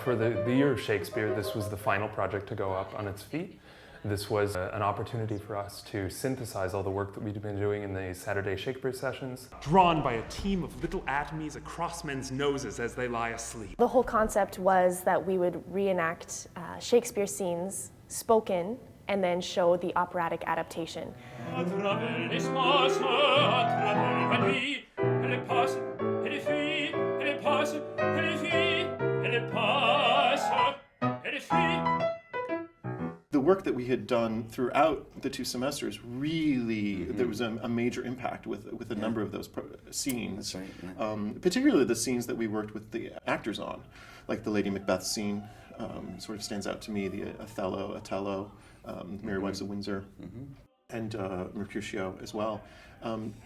For the year of Shakespeare, this was the final project to go up on its feet. This was an opportunity for us to synthesize all the work that we'd been doing in the Saturday Shakespeare sessions. Drawn by a team of little atomies across men's noses as they lie asleep. The whole concept was that we would reenact Shakespeare scenes, spoken, and then show the operatic adaptation. The work that we had done throughout the 2 semesters really, there was a major impact with a number of those scenes. That's right, particularly the scenes that we worked with the actors on, like the Lady Macbeth scene sort of stands out to me, the Othello, Merry Wives of Windsor, and Mercutio as well.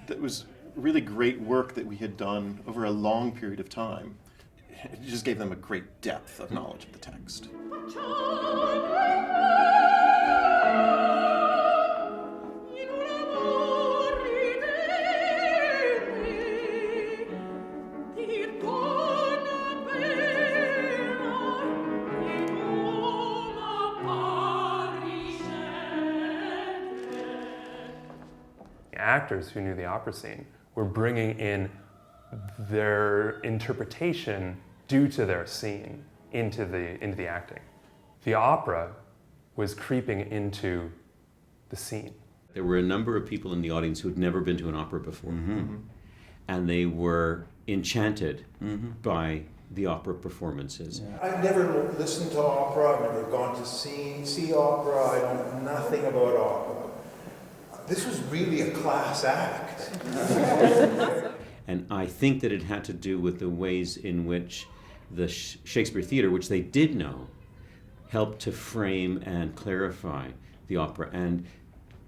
That was really great work that we had done over a long period of time. It just gave them a great depth of knowledge of the text. Actors who knew the opera scene were bringing in their interpretation due to their scene into the acting. The opera was creeping into the scene. There were a number of people in the audience who had never been to an opera before, and they were enchanted by the opera performances. I've never listened to opera, I've never gone to see opera, I know nothing about opera. This was really a class act. And I think that it had to do with the ways in which the Shakespeare Theatre, which they did know, helped to frame and clarify the opera and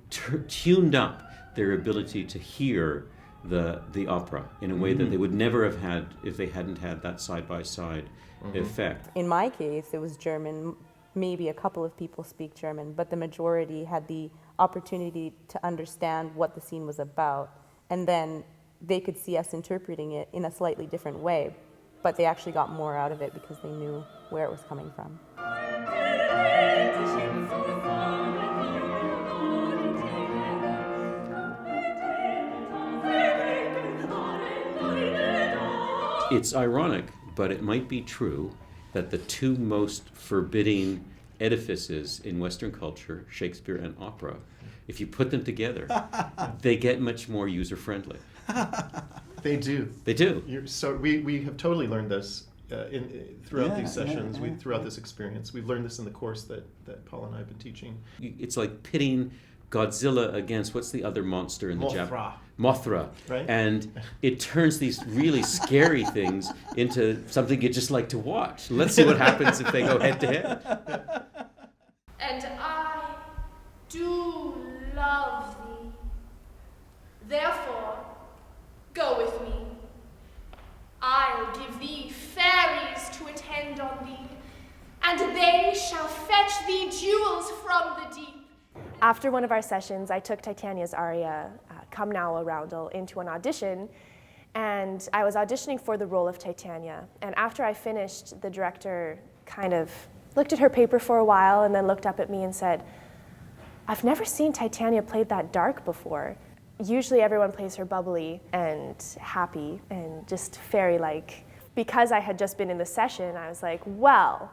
tuned up their ability to hear the opera in a way that they would never have had if they hadn't had that side-by-side effect. In my case, it was German. Maybe a couple of people speak German, but the majority had the opportunity to understand what the scene was about, and then they could see us interpreting it in a slightly different way, but they actually got more out of it because they knew where it was coming from. It's ironic, but it might be true that the 2 most forbidding edifices in Western culture, Shakespeare and opera, if you put them together, they get much more user-friendly. They do. They do. We have totally learned this throughout these sessions, throughout this experience. We've learned this in the course that Paul and I have been teaching. It's like pitting Godzilla against, what's the other monster in the Mothra. Mothra. Right? And it turns these really scary things into something you just like to watch. Let's see what happens if they go head to head. And I do love thee. Therefore, go with me. I'll give thee fairies to attend on thee, and they shall fetch thee jewels from the deep. After one of our sessions, I took Titania's aria, Come Now, a Roundel, into an audition, and I was auditioning for the role of Titania. And after I finished, the director kind of looked at her paper for a while and then looked up at me and said, I've never seen Titania played that dark before. Usually everyone plays her bubbly and happy and just fairy-like. Because I had just been in the session, I was like, well,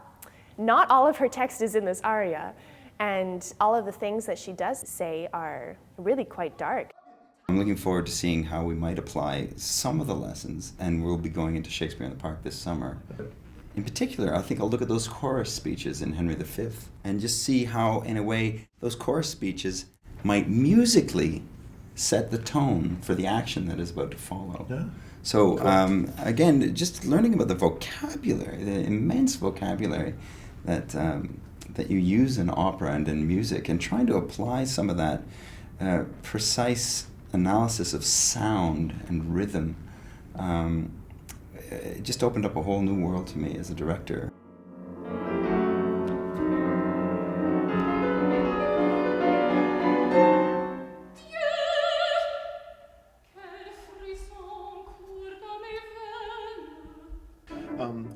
not all of her text is in this aria. And all of the things that she does say are really quite dark. I'm looking forward to seeing how we might apply some of the lessons, and we'll be going into Shakespeare in the Park this summer. In particular, I think I'll look at those chorus speeches in Henry V and just see how, in a way, those chorus speeches might musically set the tone for the action that is about to follow. Yeah. So, again, just learning about the vocabulary, the immense vocabulary that you use in opera and in music, and trying to apply some of that precise analysis of sound and rhythm, it just opened up a whole new world to me as a director.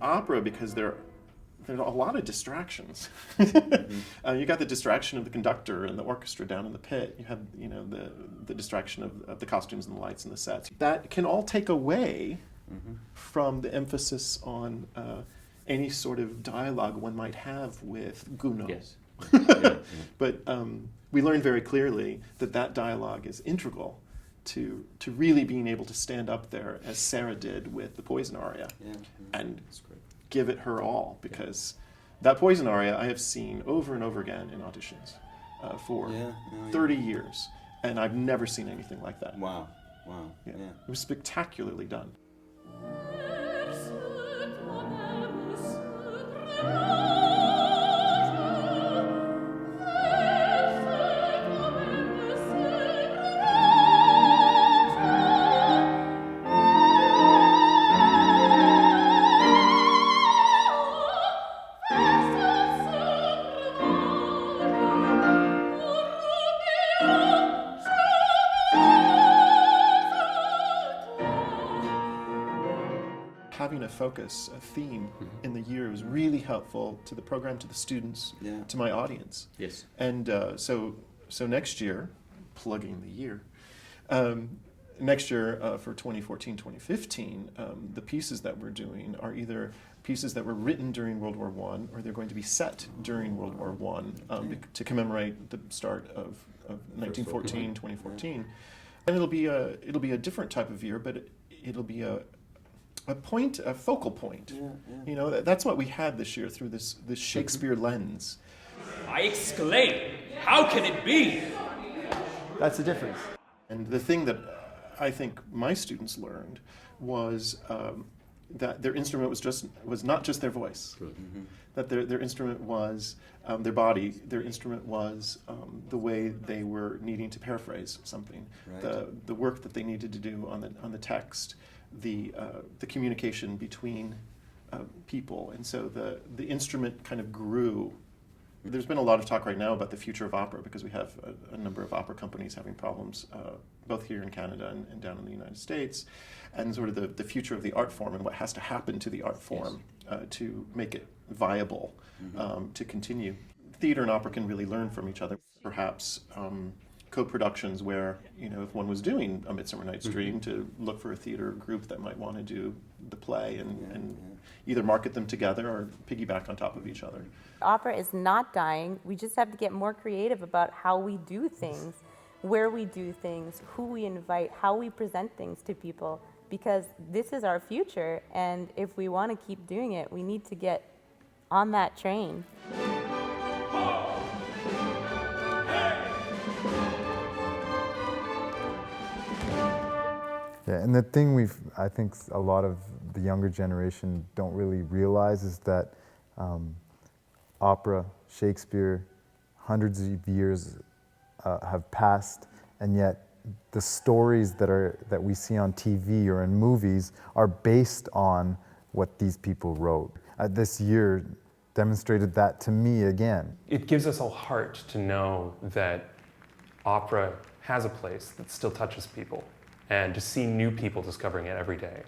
Opera, because there's a lot of distractions. You got the distraction of the conductor and the orchestra down in the pit. You have, the distraction of the costumes and the lights and the sets. That can all take away from the emphasis on any sort of dialogue one might have with Gounod. Yes. But we learned very clearly that dialogue is integral to really being able to stand up there, as Sarah did with the Poison aria, and give it her all, because that Poison aria I have seen over and over again in auditions for 30 years, and I've never seen anything like that. Wow. Yeah. It was spectacularly done. Having a focus, a theme in the year was really helpful to the program, to the students, to my audience. Yes. And so next year, plugging the year, next year for 2014-2015, the pieces that we're doing are either pieces that were written during World War I, or they're going to be set during World War I to commemorate the start of 1914, 2014. And it'll be a different type of year, but it'll be a focal point. That's what we had this year through this Shakespeare lens. I exclaim, how can it be? That's the difference. And the thing that I think my students learned was that their instrument was not just their voice. That their instrument was their body. Their instrument was the way they were needing to paraphrase something. Right. The work that they needed to do on the text. The communication between people, and so the instrument kind of grew. There's been a lot of talk right now about the future of opera, because we have a number of opera companies having problems, both here in Canada and down in the United States, and sort of the future of the art form and what has to happen to the art form to make it viable to continue. Theater and opera can really learn from each other. Perhaps co-productions where, if one was doing A Midsummer Night's Dream, to look for a theater group that might want to do the play and either market them together or piggyback on top of each other. Opera is not dying. We just have to get more creative about how we do things, where we do things, who we invite, how we present things to people, because this is our future, and if we want to keep doing it, we need to get on that train. Yeah, and the thing I think a lot of the younger generation don't really realize is that opera, Shakespeare, hundreds of years have passed, and yet the stories that we see on TV or in movies are based on what these people wrote. This year demonstrated that to me again. It gives us a heart to know that opera has a place that still touches people, and to see new people discovering it every day.